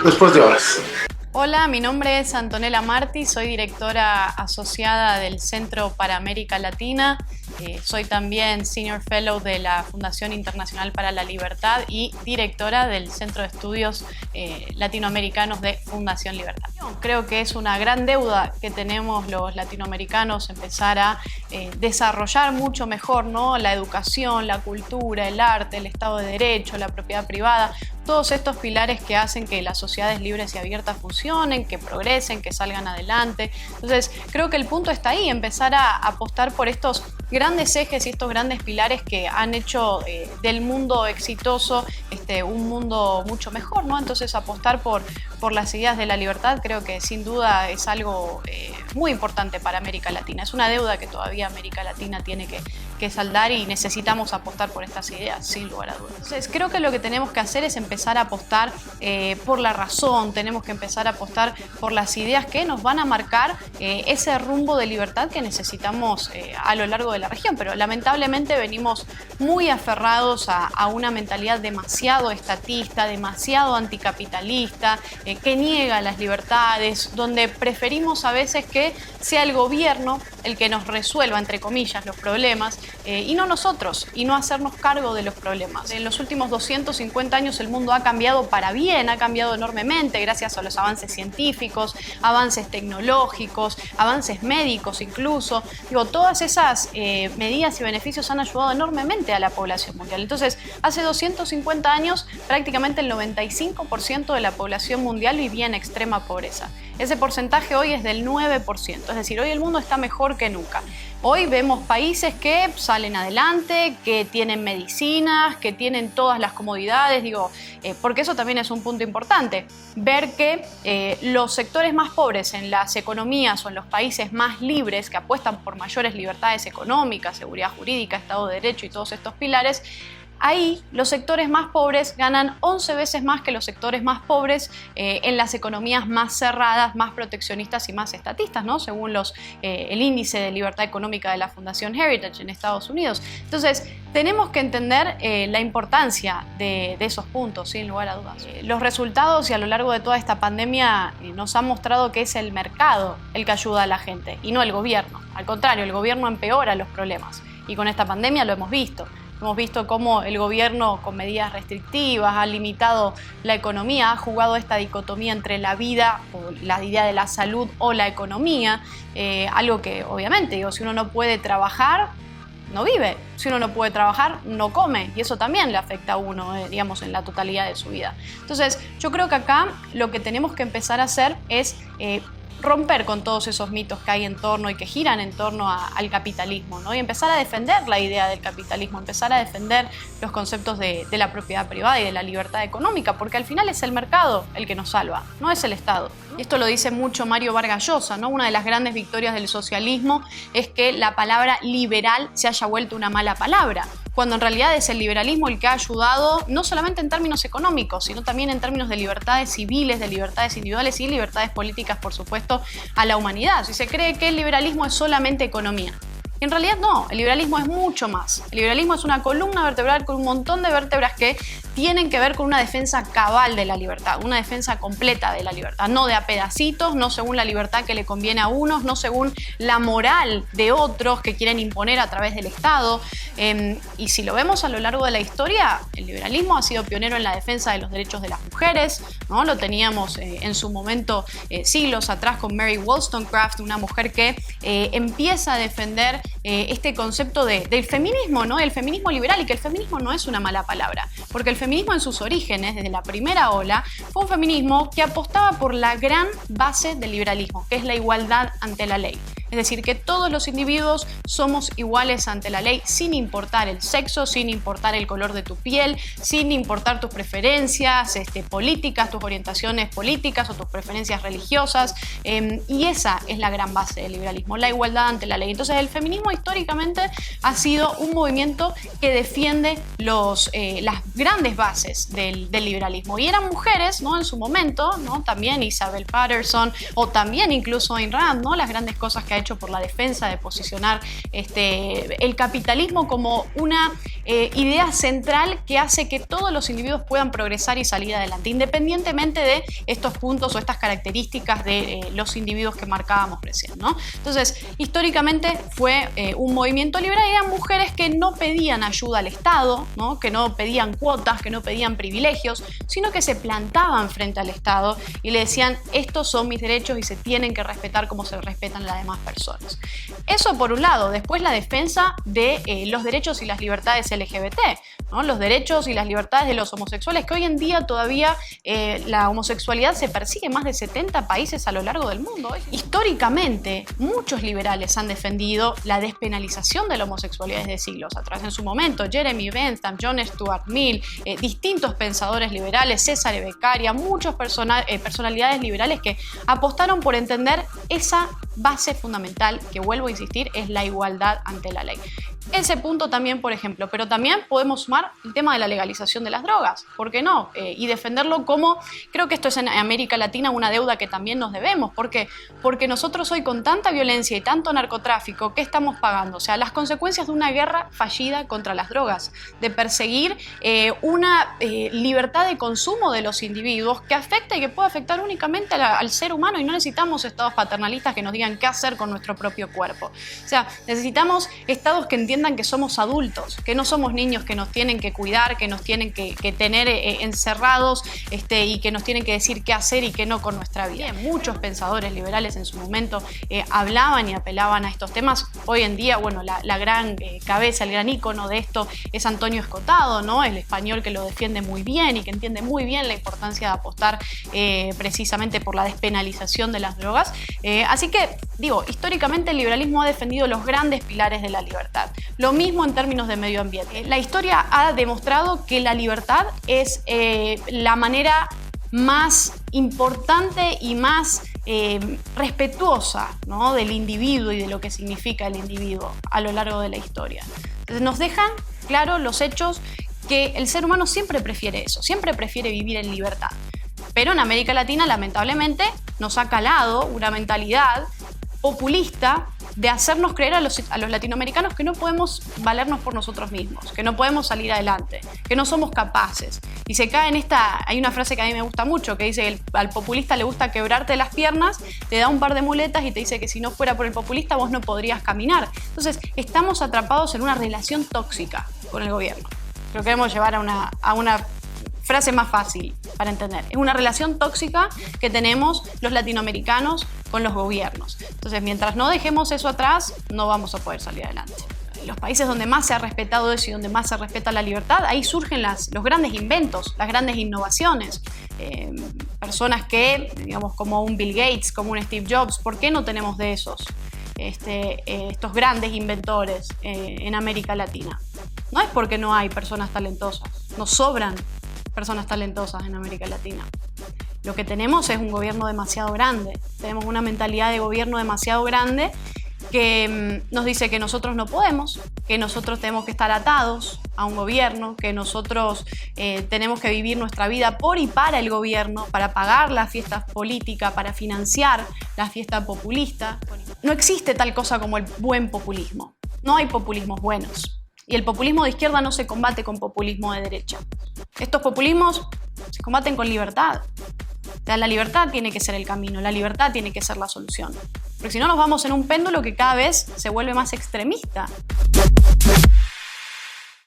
después de horas. Hola, mi nombre es Antonella Marti, soy directora asociada del Centro para América Latina, soy también Senior Fellow de la Fundación Internacional para la Libertad y directora del Centro de Estudios Latinoamericanos de Fundación Libertad. Creo que es una gran deuda que tenemos los latinoamericanos empezar a desarrollar mucho mejor, ¿no?, la educación, la cultura, el arte, el Estado de Derecho, la propiedad privada, todos estos pilares que hacen que las sociedades libres y abiertas funcionen, que progresen, que salgan adelante. Entonces, creo que el punto está ahí, empezar a apostar por estos grandes ejes y estos grandes pilares que han hecho del mundo exitoso un mundo mucho mejor, ¿no? Entonces, apostar por las ideas de la libertad creo que sin duda es algo muy importante para América Latina. Es una deuda que todavía América Latina tiene que saldar y necesitamos apostar por estas ideas, sin lugar a dudas. Entonces, creo que lo que tenemos que hacer es empezar a apostar por la razón, tenemos que empezar a apostar por las ideas que nos van a marcar ese rumbo de libertad que necesitamos a lo largo de la región, pero lamentablemente venimos muy aferrados a una mentalidad demasiado estatista, demasiado anticapitalista, que niega las libertades, donde preferimos a veces que sea el gobierno el que nos resuelva, entre comillas, los problemas y no nosotros, y no hacernos cargo de los problemas. En los últimos 250 años el mundo ha cambiado para bien, ha cambiado enormemente gracias a los avances científicos, avances tecnológicos, avances médicos incluso. Digo, todas esas medidas y beneficios han ayudado enormemente a la población mundial. Entonces, hace 250 años prácticamente el 95% de la población mundial vivía en extrema pobreza. Ese porcentaje hoy es del 9%, es decir, hoy el mundo está mejor que nunca. Hoy vemos países que salen adelante, que tienen medicinas, que tienen todas las comodidades, porque eso también es un punto importante. Ver que los sectores más pobres en las economías o en los países más libres, que apuestan por mayores libertades económicas, seguridad jurídica, Estado de Derecho y todos estos pilares, ahí los sectores más pobres ganan 11 veces más que los sectores más pobres en las economías más cerradas, más proteccionistas y más estatistas, ¿no?, según el índice de libertad económica de la Fundación Heritage en Estados Unidos. Entonces, tenemos que entender la importancia de esos puntos, sin lugar a dudas. Los resultados y a lo largo de toda esta pandemia nos han mostrado que es el mercado el que ayuda a la gente y no el gobierno. Al contrario, el gobierno empeora los problemas y con esta pandemia lo hemos visto. Hemos visto cómo el gobierno con medidas restrictivas ha limitado la economía, ha jugado esta dicotomía entre la vida o la idea de la salud o la economía, algo que obviamente, si uno no puede trabajar, no vive. Si uno no puede trabajar, no come. Y eso también le afecta a uno, en la totalidad de su vida. Entonces, yo creo que acá lo que tenemos que empezar a hacer es romper con todos esos mitos que hay en torno y que giran en torno al capitalismo, ¿no? Y empezar a defender la idea del capitalismo, empezar a defender los conceptos de la propiedad privada y de la libertad económica, porque al final es el mercado el que nos salva, no es el Estado. Y esto lo dice mucho Mario Vargas Llosa, ¿no? Una de las grandes victorias del socialismo es que la palabra liberal se haya vuelto una mala palabra, cuando en realidad es el liberalismo el que ha ayudado no solamente en términos económicos, sino también en términos de libertades civiles, de libertades individuales y libertades políticas, por supuesto, a la humanidad. Si se cree que el liberalismo es solamente economía. En realidad no, el liberalismo es mucho más. El liberalismo es una columna vertebral con un montón de vértebras que tienen que ver con una defensa cabal de la libertad, una defensa completa de la libertad, no de a pedacitos, no según la libertad que le conviene a unos, no según la moral de otros que quieren imponer a través del Estado. Y si lo vemos a lo largo de la historia, el liberalismo ha sido pionero en la defensa de los derechos de las mujeres, ¿no? Lo teníamos en su momento siglos atrás con Mary Wollstonecraft, una mujer que empieza a defender este concepto del feminismo, ¿no? El feminismo liberal, y que el feminismo no es una mala palabra, porque el feminismo en sus orígenes, desde la primera ola, fue un feminismo que apostaba por la gran base del liberalismo, que es la igualdad ante la ley. Es decir, que todos los individuos somos iguales ante la ley sin importar el sexo, sin importar el color de tu piel, sin importar tus preferencias políticas, tus orientaciones políticas o tus preferencias religiosas. Y esa es la gran base del liberalismo, la igualdad ante la ley. Entonces el feminismo históricamente ha sido un movimiento que defiende las grandes bases del liberalismo. Y eran mujeres, ¿no? En su momento, ¿no? También Isabel Patterson o también incluso Ayn Rand, ¿no? Las grandes cosas que ha hecho por la defensa, de posicionar el capitalismo como una idea central que hace que todos los individuos puedan progresar y salir adelante, independientemente de estos puntos o estas características de los individuos que marcábamos recién, ¿no? Entonces, históricamente fue un movimiento liberal, eran mujeres que no pedían ayuda al Estado, ¿no? Que no pedían cuotas, que no pedían privilegios, sino que se plantaban frente al Estado y le decían, estos son mis derechos y se tienen que respetar como se respetan las demás personas. Eso por un lado. Después la defensa de los derechos y las libertades LGBT, ¿no? Los derechos y las libertades de los homosexuales, que hoy en día todavía la homosexualidad se persigue en más de 70 países a lo largo del mundo. Históricamente, muchos liberales han defendido la despenalización de la homosexualidad desde siglos atrás. En su momento, Jeremy Bentham, John Stuart Mill, distintos pensadores liberales, César Beccaria, muchas personalidades liberales que apostaron por entender esa base fundamental, que vuelvo a insistir, es la igualdad ante la ley. Ese punto también, por ejemplo, pero también podemos sumar el tema de la legalización de las drogas, ¿por qué no? Y defenderlo como, creo que esto es en América Latina una deuda que también nos debemos. ¿Por qué? Porque nosotros hoy con tanta violencia y tanto narcotráfico, ¿qué estamos pagando? O sea, las consecuencias de una guerra fallida contra las drogas, de perseguir una libertad de consumo de los individuos que afecta y que puede afectar únicamente al ser humano, y no necesitamos estados paternalistas que nos digan qué hacer con nuestro propio cuerpo. O sea, necesitamos estados que entiendan que somos adultos, que no somos niños que nos tienen que cuidar, que nos tienen que tener encerrados y que nos tienen que decir qué hacer y qué no con nuestra vida. Muchos pensadores liberales en su momento hablaban y apelaban a estos temas. Hoy en día, bueno, la gran cabeza, el gran ícono de esto es Antonio Escotado, ¿no? El español que lo defiende muy bien y que entiende muy bien la importancia de apostar precisamente por la despenalización de las drogas. Así que, digo, históricamente el liberalismo ha defendido los grandes pilares de la libertad. Lo mismo en términos de medio ambiente. La historia ha demostrado que la libertad es la manera más importante y más respetuosa, ¿no? Del individuo y de lo que significa el individuo a lo largo de la historia. Entonces nos dejan claro los hechos que el ser humano siempre prefiere eso, siempre prefiere vivir en libertad. Pero en América Latina, lamentablemente, nos ha calado una mentalidad populista de hacernos creer a los latinoamericanos que no podemos valernos por nosotros mismos, que no podemos salir adelante, que no somos capaces. Y se cae en hay una frase que a mí me gusta mucho, que dice que al populista le gusta quebrarte las piernas, te da un par de muletas y te dice que si no fuera por el populista vos no podrías caminar. Entonces, estamos atrapados en una relación tóxica con el gobierno. Lo queremos llevar a una frase más fácil para entender. Es una relación tóxica que tenemos los latinoamericanos con los gobiernos. Entonces, mientras no dejemos eso atrás, no vamos a poder salir adelante. En los países donde más se ha respetado eso y donde más se respeta la libertad, ahí surgen los grandes inventos, las grandes innovaciones. Personas que, digamos, como un Bill Gates, como un Steve Jobs, ¿por qué no tenemos de esos? Estos grandes inventores en América Latina. No es porque no hay personas talentosas, nos sobran personas talentosas en América Latina. Lo que tenemos es un gobierno demasiado grande, tenemos una mentalidad de gobierno demasiado grande que nos dice que nosotros no podemos, que nosotros tenemos que estar atados a un gobierno, que nosotros tenemos que vivir nuestra vida por y para el gobierno, para pagar las fiestas políticas, para financiar la fiesta populista. No existe tal cosa como el buen populismo, no hay populismos buenos. Y el populismo de izquierda no se combate con populismo de derecha. Estos populismos se combaten con libertad. O sea, la libertad tiene que ser el camino, la libertad tiene que ser la solución. Porque si no nos vamos en un péndulo que cada vez se vuelve más extremista.